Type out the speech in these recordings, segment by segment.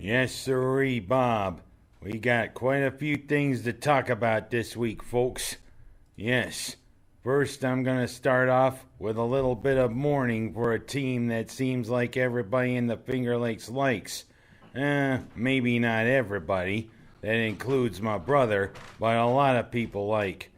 Yes, sirree, Bob. We got quite a few things to talk about this week, folks. Yes. First, I'm going to start off with a little bit of mourning for a team that seems like everybody in the Finger Lakes likes. Maybe not everybody. That includes my brother, but a lot of people like.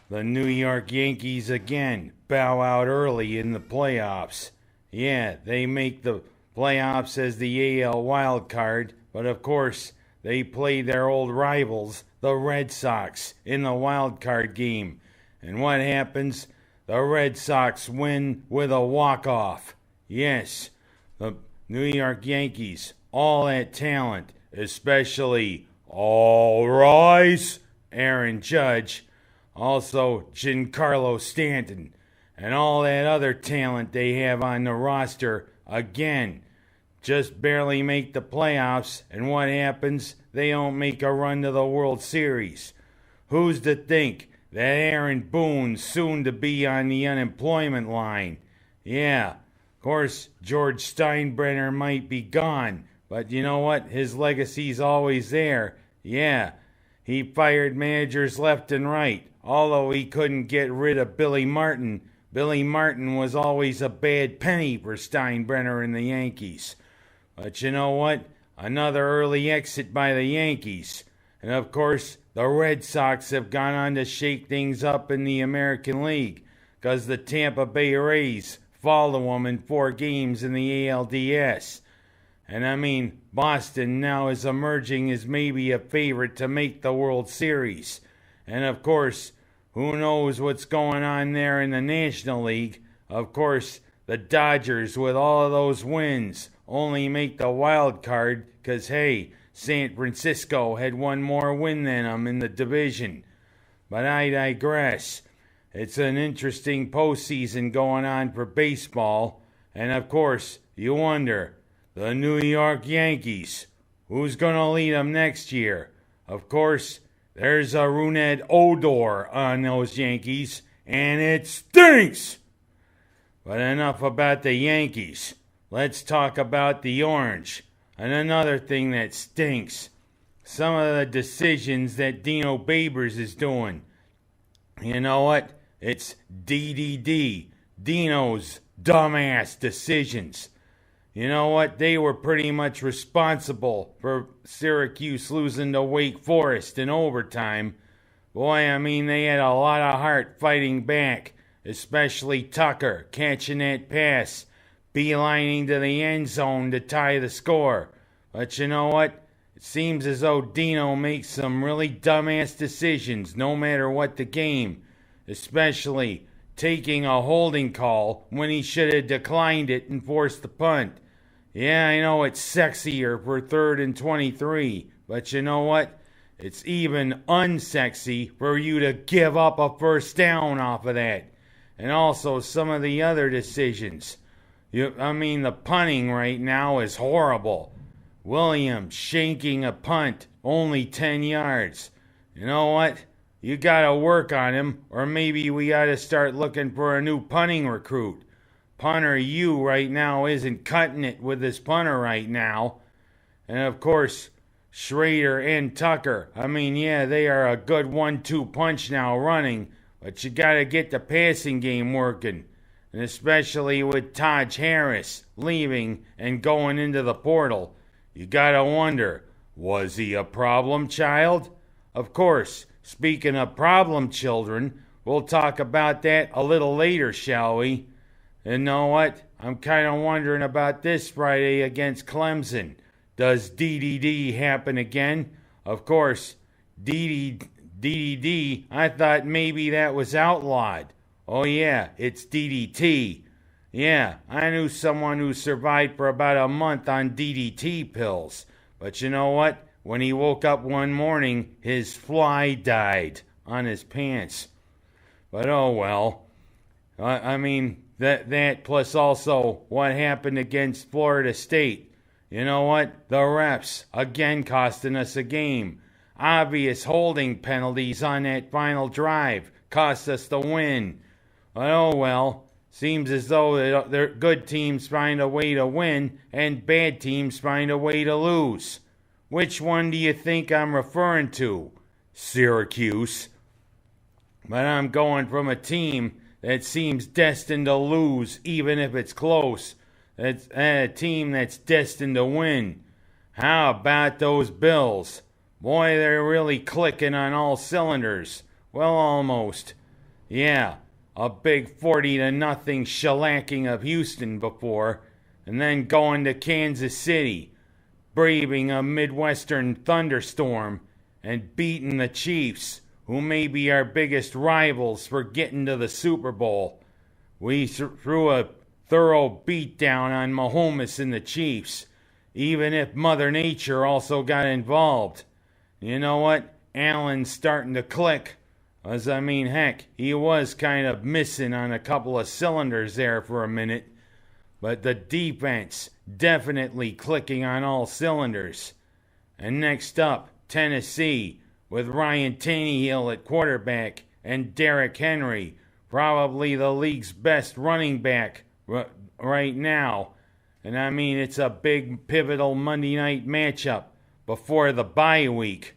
The New York Yankees again bow out early in the playoffs. Yeah, they make the playoffs as the AL wild card, but of course, they play their old rivals, the Red Sox, in the wild card game. And what happens? The Red Sox win with a walk-off. Yes, the New York Yankees, all that talent, especially all rise, Aaron Judge, also Giancarlo Stanton, and all that other talent they have on the roster, again, just barely make the playoffs, and what happens? They don't make a run to the World Series. Who's to think that Aaron Boone's soon to be on the unemployment line? Yeah, of course, George Steinbrenner might be gone, but you know what? His legacy's always there. Yeah, he fired managers left and right, although he couldn't get rid of Billy Martin. Billy Martin was always a bad penny for Steinbrenner and the Yankees. But you know what? Another early exit by the Yankees. And of course, the Red Sox have gone on to shake things up in the American League, because the Tampa Bay Rays follow them in 4 games in the ALDS. And I mean, Boston now is emerging as maybe a favorite to make the World Series. And of course, who knows what's going on there in the National League? Of course, the Dodgers, with all of those wins, only make the wild card because, hey, San Francisco had one more win than them in the division. But I digress. It's an interesting postseason going on for baseball. And of course, you wonder, the New York Yankees, who's going to lead them next year? Of course, there's a Rougned Odor on those Yankees, and it stinks! But enough about the Yankees. Let's talk about the Orange. And another thing that stinks. Some of the decisions that Dino Babers is doing. You know what? It's DDD. Dino's dumbass decisions. You know what? They were pretty much responsible for Syracuse losing to Wake Forest in overtime. Boy, I mean, they had a lot of heart fighting back. Especially Tucker catching that pass, beelining to the end zone to tie the score. But you know what? It seems as though Dino makes some really dumbass decisions no matter what the game. Especially taking a holding call when he should have declined it and forced the punt. Yeah, I know it's sexier for 3rd and 23, but you know what? It's even unsexy for you to give up a first down off of that. And also some of the other decisions. The punting right now is horrible. Williams shanking a punt, only 10 yards. You know what? You gotta work on him, or maybe we gotta start looking for a new punting recruit. Punter U right now isn't cutting it with this punter right now. And of course, Schrader and Tucker. They are a good 1-2 punch now running, but you gotta get the passing game working. And especially with Taj Harris leaving and going into the portal, you gotta wonder, was he a problem child? Of course, speaking of problem children, we'll talk about that a little later, shall we? And know what? I'm kind of wondering about this Friday against Clemson. Does DDD happen again? Of course, DDD, I thought maybe that was outlawed. Oh yeah, it's DDT. Yeah, I knew someone who survived for about a month on DDT pills. But you know what? When he woke up one morning, his fly died on his pants. But oh well. That plus also what happened against Florida State. You know what? The refs, again costing us a game. Obvious holding penalties on that final drive cost us the win. But oh well, Seems as though their good teams find a way to win and bad teams find a way to lose. Which one do you think I'm referring to? Syracuse. But I'm going from a team that seems destined to lose even if it's close. That's a team that's destined to win. How about those Bills? Boy, they're really clicking on all cylinders. Well, almost. Yeah, a big 40-0 shellacking of Houston before, and then going to Kansas City, braving a Midwestern thunderstorm, and beating the Chiefs, who may be our biggest rivals for getting to the Super Bowl. We threw a thorough beatdown on Mahomes and the Chiefs, even if Mother Nature also got involved. You know what? Allen's starting to click. Heck, he was kind of missing on a couple of cylinders there for a minute. But the defense definitely clicking on all cylinders. And next up, Tennessee, with Ryan Tannehill at quarterback and Derrick Henry, probably the league's best running back right now. And it's a big pivotal Monday night matchup before the bye week.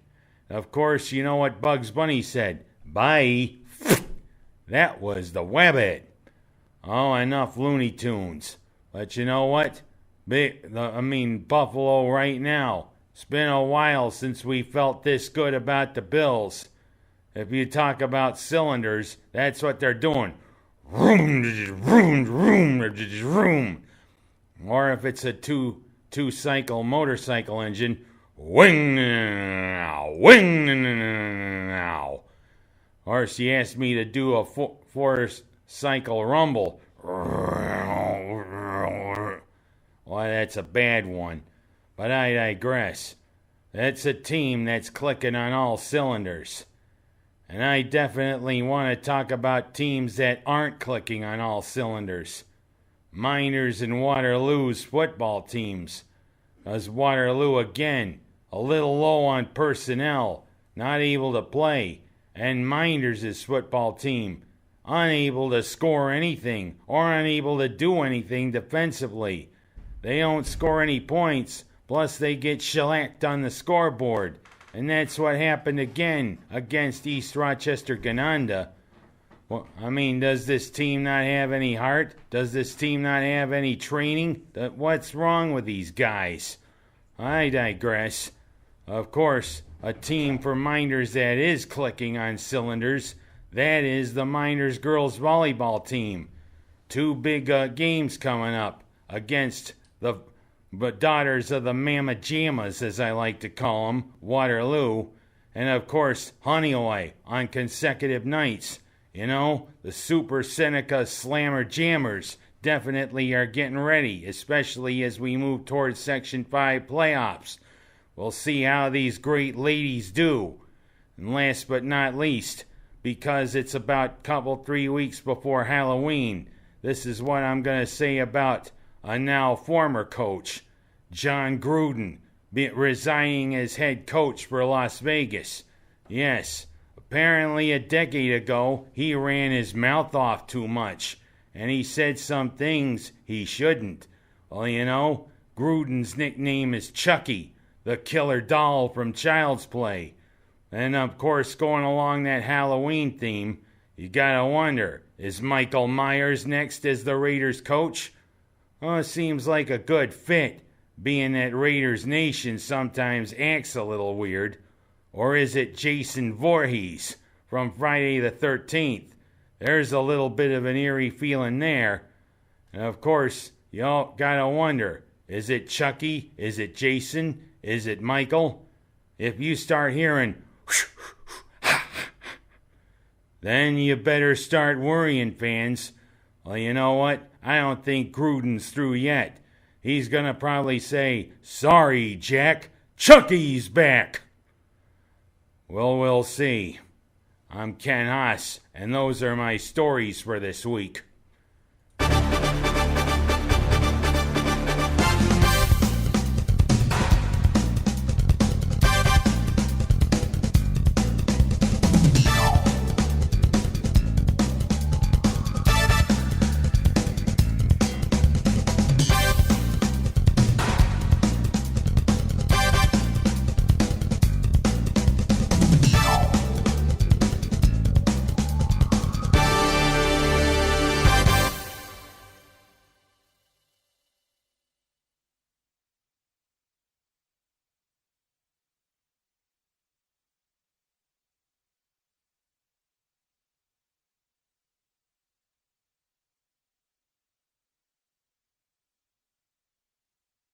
Of course, you know what Bugs Bunny said. Bye. That was the Wabbit. Oh, enough Looney Tunes. But you know what? Buffalo right now. It's been a while since we felt this good about the Bills. If you talk about cylinders, that's what they're doing. Vroom, vroom, vroom, vroom. Or if it's a two-cycle motorcycle engine, wing, wing, now. Or she asked me to do a four-cycle rumble. Well, that's a bad one. But I digress. That's a team that's clicking on all cylinders. And I definitely want to talk about teams that aren't clicking on all cylinders. Miners and Waterloo's football teams. As Waterloo again, a little low on personnel, not able to play. And Minders' football team, unable to score anything or unable to do anything defensively. They don't score any points, plus they get shellacked on the scoreboard. And that's what happened again against East Rochester Gananda. Well, does this team not have any heart? Does this team not have any training? What's wrong with these guys? I digress. Of course, a team for Minders that is clicking on cylinders, that is the Minders girls volleyball team. Two big games coming up against the daughters of the Mama Jammas, as I like to call them, Waterloo, and of course Honeyway on consecutive nights. You know, the Super Seneca Slammer Jammers definitely are getting ready, especially as we move towards Section 5 playoffs. We'll see how these great ladies do. And last but not least, because it's about 3 weeks before Halloween, this is what I'm going to say about a now former coach, John Gruden, resigning as head coach for Las Vegas. Yes, apparently a decade ago, he ran his mouth off too much, and he said some things he shouldn't. Well, you know, Gruden's nickname is Chucky, the killer doll from Child's Play. And of course, going along that Halloween theme, you gotta wonder, is Michael Myers next as the Raiders coach? Well, it seems like a good fit, being that Raiders Nation sometimes acts a little weird. Or is it Jason Voorhees from Friday the 13th? There's a little bit of an eerie feeling there. And of course, you all gotta wonder, is it Chucky? Is it Jason? Is it Michael? If you start hearing then you better start worrying, fans. Well, you know what? I don't think Gruden's through yet. He's gonna probably say, "Sorry, Jack, Chucky's back." Well, we'll see. I'm Ken Haas, and those are my stories for this week.